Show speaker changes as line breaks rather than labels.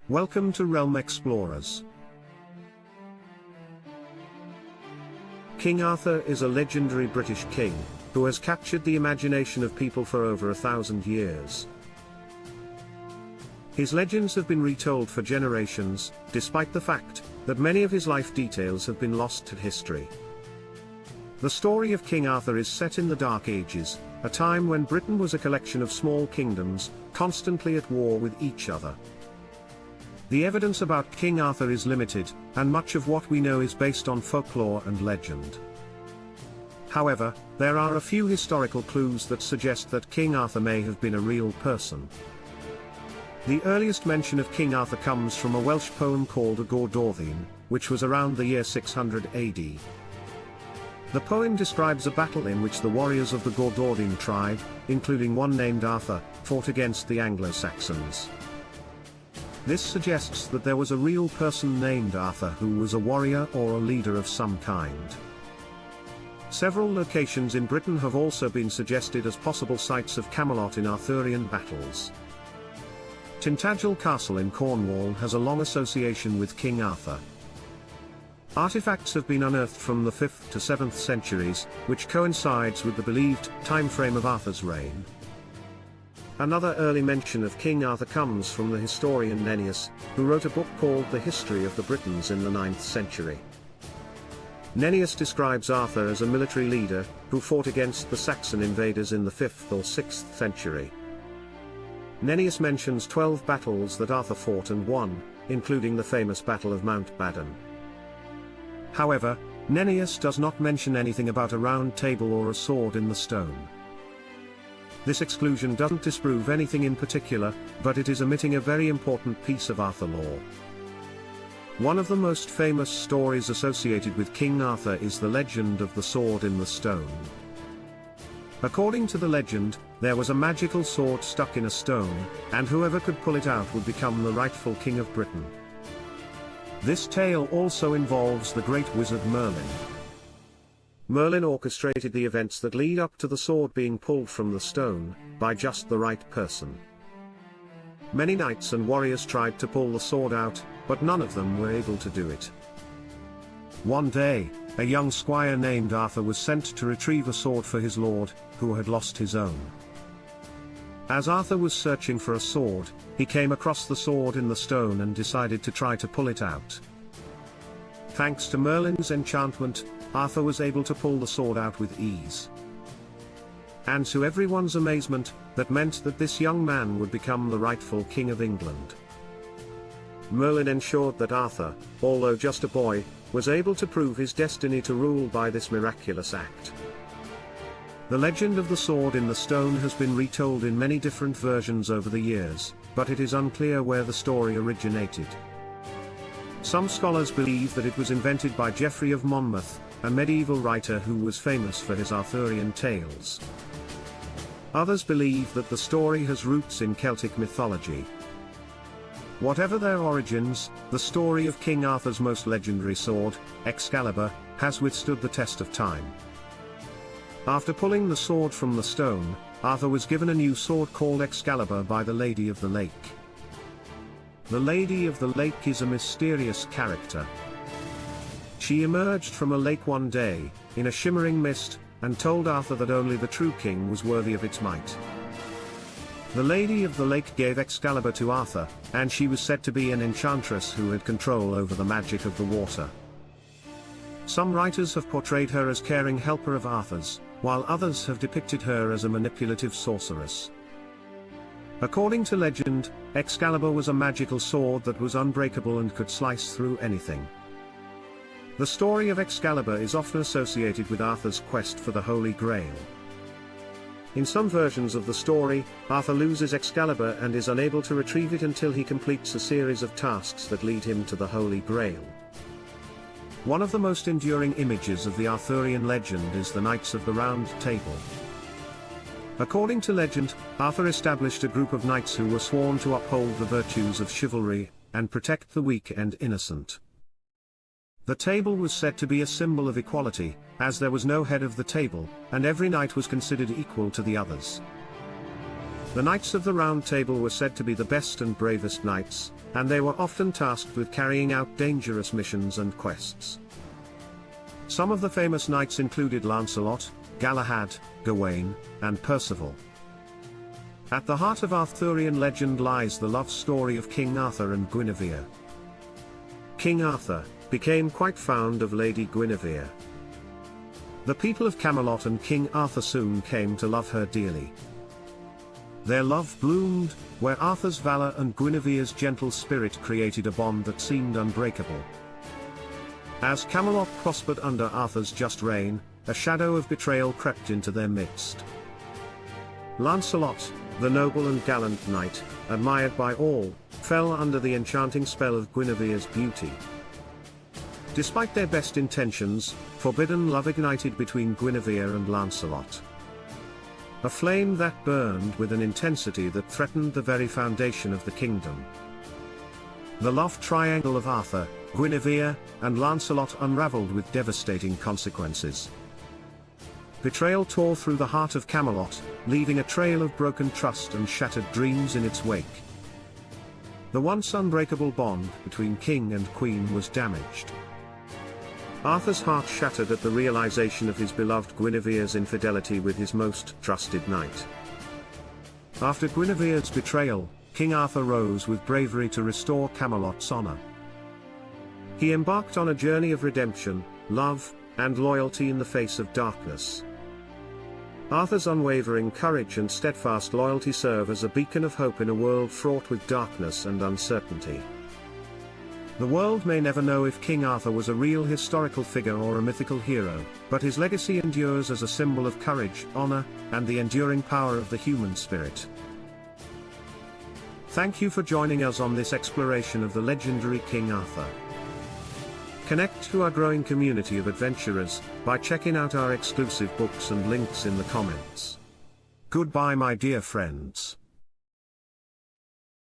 Welcome to Realm Explorers. King Arthur is a legendary British king, who has captured the imagination of people for over 1,000 years. His legends have been retold for generations, despite the fact that many of his life details have been lost to history. The story of King Arthur is set in the Dark Ages, a time when Britain was a collection of small kingdoms, constantly at war with each other. The evidence about King Arthur is limited, and much of what we know is based on folklore and legend. However, there are a few historical clues that suggest that King Arthur may have been a real person. The earliest mention of King Arthur comes from a Welsh poem called y Gododdin, which was around the year 600 AD. The poem describes a battle in which the warriors of the Gododdin tribe, including one named Arthur, fought against the Anglo-Saxons. This suggests that there was a real person named Arthur who was a warrior or a leader of some kind. Several locations in Britain have also been suggested as possible sites of Camelot in Arthurian battles. Tintagel Castle in Cornwall has a long association with King Arthur. Artifacts have been unearthed from the 5th to 7th centuries, which coincides with the believed time frame of Arthur's reign. Another early mention of King Arthur comes from the historian Nennius, who wrote a book called The History of the Britons in the 9th century. Nennius describes Arthur as a military leader, who fought against the Saxon invaders in the 5th or 6th century. Nennius mentions 12 battles that Arthur fought and won, including the famous Battle of Mount Badon. However, Nennius does not mention anything about a round table or a sword in the stone. This exclusion doesn't disprove anything in particular, but it is omitting a very important piece of Arthur lore. One of the most famous stories associated with King Arthur is the legend of the sword in the stone. According to the legend, there was a magical sword stuck in a stone, and whoever could pull it out would become the rightful king of Britain. This tale also involves the great wizard Merlin. Merlin orchestrated the events that lead up to the sword being pulled from the stone, by just the right person. Many knights and warriors tried to pull the sword out, but none of them were able to do it. One day, a young squire named Arthur was sent to retrieve a sword for his lord, who had lost his own. As Arthur was searching for a sword, he came across the sword in the stone and decided to try to pull it out. Thanks to Merlin's enchantment, Arthur was able to pull the sword out with ease. And to everyone's amazement, that meant that this young man would become the rightful king of England. Merlin ensured that Arthur, although just a boy, was able to prove his destiny to rule by this miraculous act. The legend of the sword in the stone has been retold in many different versions over the years, but it is unclear where the story originated. Some scholars believe that it was invented by Geoffrey of Monmouth, a medieval writer who was famous for his Arthurian tales. Others believe that the story has roots in Celtic mythology. Whatever their origins, the story of King Arthur's most legendary sword, Excalibur, has withstood the test of time. After pulling the sword from the stone, Arthur was given a new sword called Excalibur by the Lady of the Lake. The Lady of the Lake is a mysterious character. She emerged from a lake one day, in a shimmering mist, and told Arthur that only the true king was worthy of its might. The Lady of the Lake gave Excalibur to Arthur, and she was said to be an enchantress who had control over the magic of the water. Some writers have portrayed her as caring helper of Arthur's, while others have depicted her as a manipulative sorceress. According to legend, Excalibur was a magical sword that was unbreakable and could slice through anything. The story of Excalibur is often associated with Arthur's quest for the Holy Grail. In some versions of the story, Arthur loses Excalibur and is unable to retrieve it until he completes a series of tasks that lead him to the Holy Grail. One of the most enduring images of the Arthurian legend is the Knights of the Round Table. According to legend, Arthur established a group of knights who were sworn to uphold the virtues of chivalry, and protect the weak and innocent. The table was said to be a symbol of equality, as there was no head of the table, and every knight was considered equal to the others. The Knights of the Round Table were said to be the best and bravest knights, and they were often tasked with carrying out dangerous missions and quests. Some of the famous knights included Lancelot, Galahad, Gawain, and Percival. At the heart of Arthurian legend lies the love story of King Arthur and Guinevere. King Arthur became quite fond of Lady Guinevere. The people of Camelot and King Arthur soon came to love her dearly. Their love bloomed, where Arthur's valor and Guinevere's gentle spirit created a bond that seemed unbreakable. As Camelot prospered under Arthur's just reign, a shadow of betrayal crept into their midst. Lancelot, the noble and gallant knight, admired by all, fell under the enchanting spell of Guinevere's beauty. Despite their best intentions, forbidden love ignited between Guinevere and Lancelot. A flame that burned with an intensity that threatened the very foundation of the kingdom. The love triangle of Arthur, Guinevere, and Lancelot unraveled with devastating consequences. Betrayal tore through the heart of Camelot, leaving a trail of broken trust and shattered dreams in its wake. The once unbreakable bond between king and queen was damaged. Arthur's heart shattered at the realization of his beloved Guinevere's infidelity with his most trusted knight. After Guinevere's betrayal, King Arthur rose with bravery to restore Camelot's honor. He embarked on a journey of redemption, love, and loyalty in the face of darkness. Arthur's unwavering courage and steadfast loyalty serve as a beacon of hope in a world fraught with darkness and uncertainty. The world may never know if King Arthur was a real historical figure or a mythical hero, but his legacy endures as a symbol of courage, honor, and the enduring power of the human spirit. Thank you for joining us on this exploration of the legendary King Arthur. Connect to our growing community of adventurers by checking out our exclusive books and links in the comments. Goodbye, my dear friends.